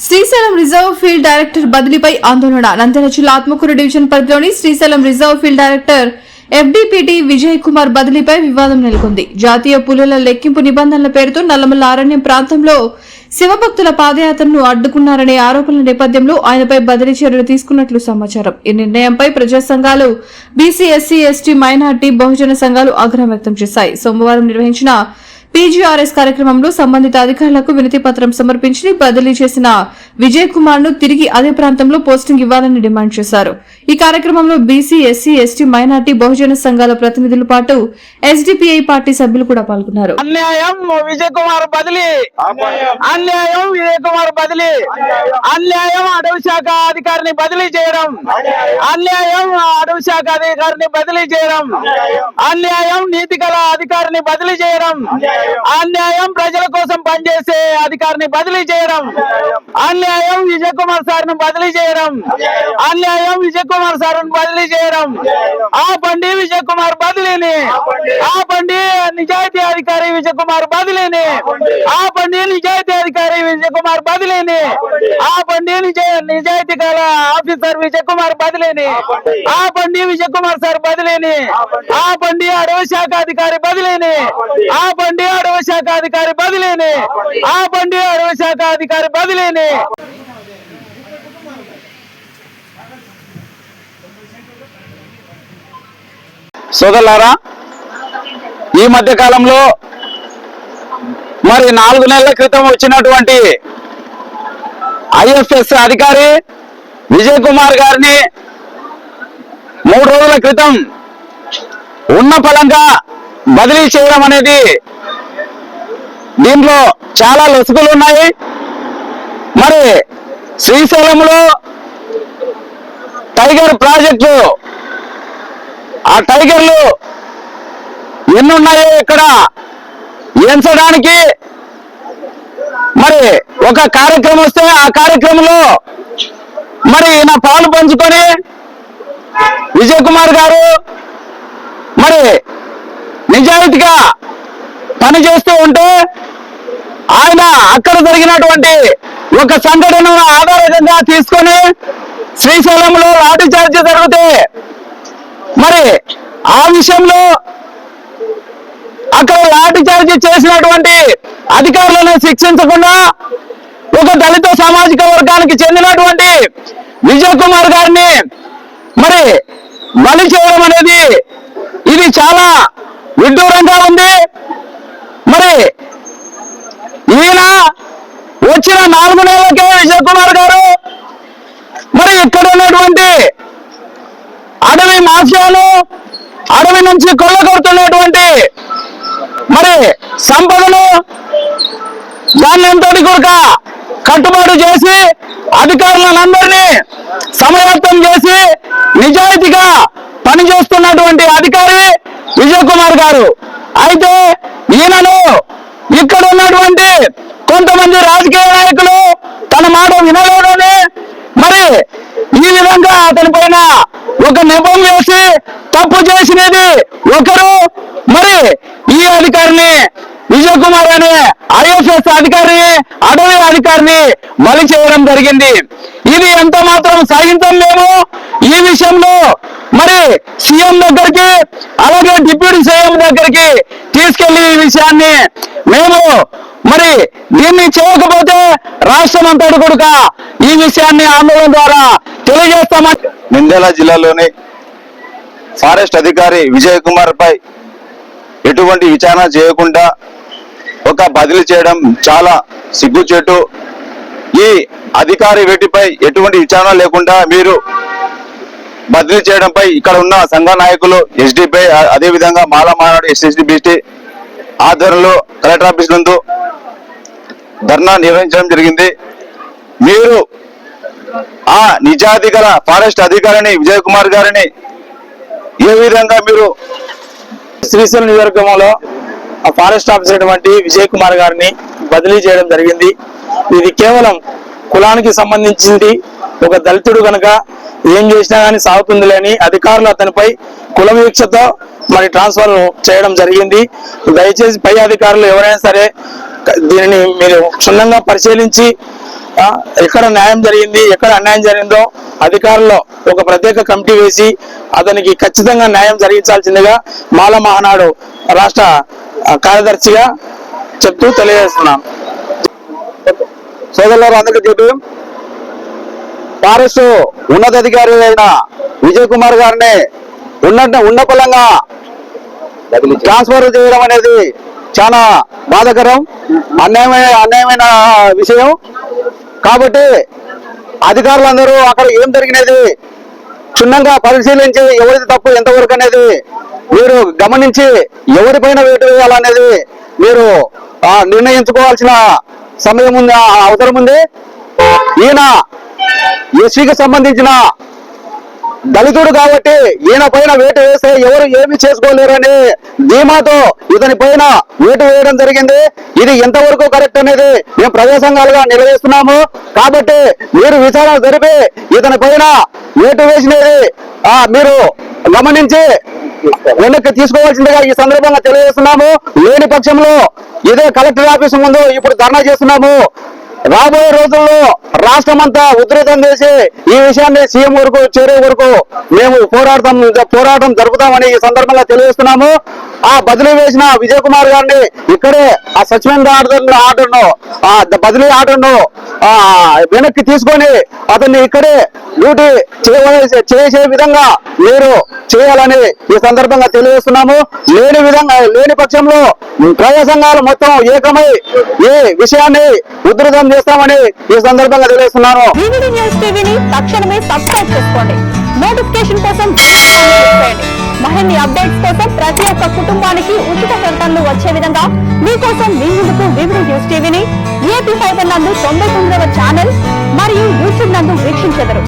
Srisailam reserve field director బదిలీపై ఆందోళన. నంద్యాల జిల్లా ఆత్మకూరు డివిజన్ పరిధిలోని Srisailam reserve field director FDPT Vijay Kumar బదిలీపై వివాదం నెలకొంది. జాతీయ పులుల లెక్కింపు నిబంధనల పేరుతో నల్లమల్ల అరణ్యం ప్రాంతంలో శివభక్తుల పాదయాత్రను అడ్డుకున్నారనే ఆరోపణల నేపథ్యంలో ఆయనపై బదిలీ చర్యలు తీసుకున్నట్లు సమాచారం. ఈ నిర్ణయంపై ప్రజా సంఘాలు, బీసీ, ఎస్సీ, ఎస్టీ, మైనార్టీ, బహుజన సంఘాలు ఆగ్రహం వ్యక్తం చేశాయి. సోమవారం నిర్వహించిన PGRS కార్యక్రమంలో సంబంధిత అధికారులకు వినతి పత్రం సమర్పించి బదిలీ చేసిన విజయ్ కుమార్ ను తిరిగి అదే ప్రాంతంలో పోస్టింగ్ ఇవ్వాలని డిమాండ్ చేశారు. ఈ కార్యక్రమంలో బీసీ, ఎస్సీ, ఎస్టీ, మైనార్టీ, బహుజన సంఘాల ప్రతినిధుల పాటు SDPI పార్టీ సభ్యులు కూడా పాల్గొన్నారు. అన్యాయం విజయ్ కుమార్ బదిలీ, అన్యాయం విజయ్ కుమార్ బదిలీ, అన్యాయం అటవీ శాఖ అధికారిని బదిలీ చేయడం, అన్యాయం అటవీ శాఖ అధికారిని బదిలీ చేయడం, అన్యాయం నీతి గల అధికారిని బదిలీ చేయడం, అన్యాయం ప్రజల కోసం పనిచేసే అధికారిని బదిలీ చేయడం, అన్యాయం విజయ్ కుమార్ సార్ ను బదిలీ చేయడం, అన్యాయం విజయ్ కుమార్ సార్ ను బదిలీ చేయడం. ఆపండి విజయ్ కుమార్ బదిలీని, ఆపండి నిజాయితీ అధికారి విజయ్ కుమార్ బదిలీని, ఆపండి నిజాయితీ అధికారి విజయ్ కుమార్ బదిలీని, ఆపండి నిజాయితీ గల ఆఫీసర్ విజయ్ కుమార్ బదిలీని, ఆపండి విజయ్ కుమార్ సార్ బదిలీని, ఆపండి అడవి శాఖ అధికారి బదిలీని, ఆపండి అడవి శాఖ అధికారి బదిలీని, ఆపండి అడవి శాఖ అధికారి బదిలీని. సోదరులారా, ఈ మధ్య కాలంలో మరి 4 నెలల క్రితం వచ్చినటువంటి IFS అధికారి విజయ్ కుమార్ గారిని 3 రోజుల క్రితం ఉన్న ఫలంగా బదిలీ చేయడం అనేది దీంట్లో చాలా లొసుగులు ఉన్నాయి. మరి శ్రీశైలంలో టైగర్ ప్రాజెక్టు, ఆ టైగర్లు ఎన్నున్నాయో ఇక్కడ ఎంచడానికి మరి ఒక కార్యక్రమం వస్తే ఆ కార్యక్రమంలో మరి ఈయన పాలు పంచుకొని విజయ్ కుమార్ గారు మరి నిజాయితీగా పనిచేస్తూ ఉంటే ఆయన అక్కడ జరిగినటువంటి ఒక సంఘటనను ఆధారంగా తీసుకొని శ్రీశైలంలో లాఠీ చార్జ్ జరిగితే మరి ఆ విషయంలో అక్కడ లాఠీ చార్జ్ చేసినటువంటి అధికారులను శిక్షించకుండా ఒక దళిత సామాజిక వర్గానికి చెందినటువంటి విజయ్ కుమార్ గారిని మరి బలి చేయడం అనేది ఇది చాలా విడ్డూరంగా ఉంది. మరి ఈయన వచ్చిన 4 నెలలకే విజయ్ కుమార్ గారు మరి ఇక్కడ ఉన్నటువంటి అడవి మాఫియాలు, అడవి నుంచి కొల్లగొడుతున్నటువంటి మరి సంపదను దాన్ని ఎంతటి కూడా కట్టుబాటు చేసి అధికారులందరినీ సమాయత్తం చేసి నిజాయితీగా పనిచేస్తున్నటువంటి అధికారి విజయ్ కుమార్ గారు. అయితే ఈయనను ఇక్కడ ఉన్నటువంటి కొంతమంది రాజకీయ నాయకులు తన మాట వినలేదని మరి ఈ విధంగా అతని పైన ఒక నెపం వేసి తప్పు చేసినది ఒకరు, మరి ఈ అధికారిని విజయ్ కుమార్ అనే IFS అధికారిని, అడవి అధికారిని బలి చేయడం జరిగింది. ఇది ఎంత మాత్రం సహించం మేము. ఈ విషయంలో మరి సీఎం దగ్గరికి, అలాగే డిప్యూటీ సీఎం దగ్గరికి తీసుకెళ్లి ఈ విషయాన్ని మేము మరి దీన్ని చేయకపోతే రాష్ట్రం అంతటి కూడా ఈ విషయాన్ని ఆందోళన ద్వారా తెలియజేస్తామని. నంద్యాల జిల్లాలోని ఫారెస్ట్ అధికారి విజయ్ కుమార్ పై ఎటువంటి విచారణ చేయకుండా ఒక బదిలీ చేయడం చాలా సిగ్గుచేటు. ఈ అధికారి వీటిపై ఎటువంటి విచారణ లేకుండా మీరు బదిలీ చేయడంపై ఇక్కడ ఉన్న సంఘ నాయకులు SDPI, అదేవిధంగా మాల మానాడు SSDBT ఆధ్వర్యంలో కలెక్టర్ ఆఫీస్ నందు ధర్నా నిర్వహించడం జరిగింది. మీరు ఆ నిజాయితీ గల ఫారెస్ట్ అధికారిని విజయ్ కుమార్ గారిని ఏ విధంగా మీరు శ్రీశైలం నియోజకవర్గంలో ఆ ఫారెస్ట్ ఆఫీసర్ అయినటువంటి విజయ్ కుమార్ గారిని బదిలీ చేయడం జరిగింది. ఇది కేవలం కులానికి సంబంధించింది. ఒక దళితుడు కనుక ఏం చేసినా కానీ సాగుతుంది లేని అధికారులు అతనిపై కుల వీక్షతో మరి ట్రాన్స్ఫర్ చేయడం జరిగింది. దయచేసి పై అధికారులు ఎవరైనా సరే దీనిని మీరు క్షుణ్ణంగా పరిశీలించి ఎక్కడ న్యాయం జరిగింది, ఎక్కడ అన్యాయం జరిగిందో అధికారుల్లో ఒక ప్రత్యేక కమిటీ వేసి అతనికి ఖచ్చితంగా న్యాయం జరిగించాల్సిందిగా మాల మహానాడు రాష్ట్ర కార్యదర్శిగా చెప్తూ తెలియజేస్తున్నాం. సోదరులారు అందరికీ చెప్పి ఫారెస్ట్ ఉన్నతాధికారి అయిన విజయ్ కుమార్ గారిని ఉన్న పలంగా ట్రాన్స్ఫర్ చేయడం అనేది చాలా బాధాకరం, అన్యాయమైన విషయం. కాబట్టి అధికారులందరూ అక్కడ ఏం జరిగినది క్షుణ్ణంగా పరిశీలించి ఎవరిది తప్పు ఎంతవరకు అనేది మీరు గమనించి ఎవరిపైన వేటు వేయాలనేది మీరు నిర్ణయించుకోవాల్సిన సమయం ఉంది, అవసరం ఉంది. ఈయన ఎస్సీకి సంబంధించిన దళితుడు కాబట్టి ఈయన పైన వేటు వేస్తే ఎవరు ఏమి చేసుకోలేరని ధీమాతో ఇతని పైన వేటు వేయడం జరిగింది. ఇది ఎంతవరకు కరెక్ట్ అనేది మేము ప్రజా సంఘాలుగా నిలదీస్తున్నాము. కాబట్టి మీరు విచారణ జరిపి ఇతని పైన వేటు వేసినది మీరు గమనించి వెనక్కి తీసుకోవాల్సిందిగా ఈ సందర్భంగా తెలియజేస్తున్నాము. లేని పక్షంలో ఇదే కలెక్టర్ ఆఫీసు ముందు ఇప్పుడు ధర్నా చేస్తున్నాము. రాబోయే రోజుల్లో రాష్ట్రం అంతా ఉధృతం చేసి ఈ విషయాన్ని సీఎం వరకు చేరే వరకు మేము పోరాటం జరుపుతామని ఈ సందర్భంగా తెలియజేస్తున్నాము. ఆ బదిలీ వేసిన విజయ్ కుమార్ గారిని ఇక్కడే ఆ సస్పెండ్ ఆర్డర్ను బదిలీ ఆర్డర్ను వెనక్కి తీసుకొని అతన్ని ఇక్కడే డ్యూటీ చేసే విధంగా మీరు చేయాలని ఈ సందర్భంగా తెలియజేస్తున్నాము. లేని పక్షంలో ప్రజా సంఘాలు మొత్తం ఏకమై ఈ విషయాన్ని ఉధృతం చేస్తామని ఈ సందర్భంగా తెలియజేస్తున్నాను. వివిడి న్యూస్ టీవీని తక్షణమే సబ్స్క్రైబ్ చేసుకోండి. నోటిఫికేషన్ కోసం చేయండి. మరిన్ని అప్డేట్స్ కోసం ప్రతి ఒక్క కుటుంబానికి ఉచిత ప్రకటనలు వచ్చే విధంగా మీకోసం మీ ముందుకు వివిడి న్యూస్ టీవీని ఏపీ 5 నందు 99వ ఛానల్ మరియు యూట్యూబ్ నందు వీక్షించెదరు.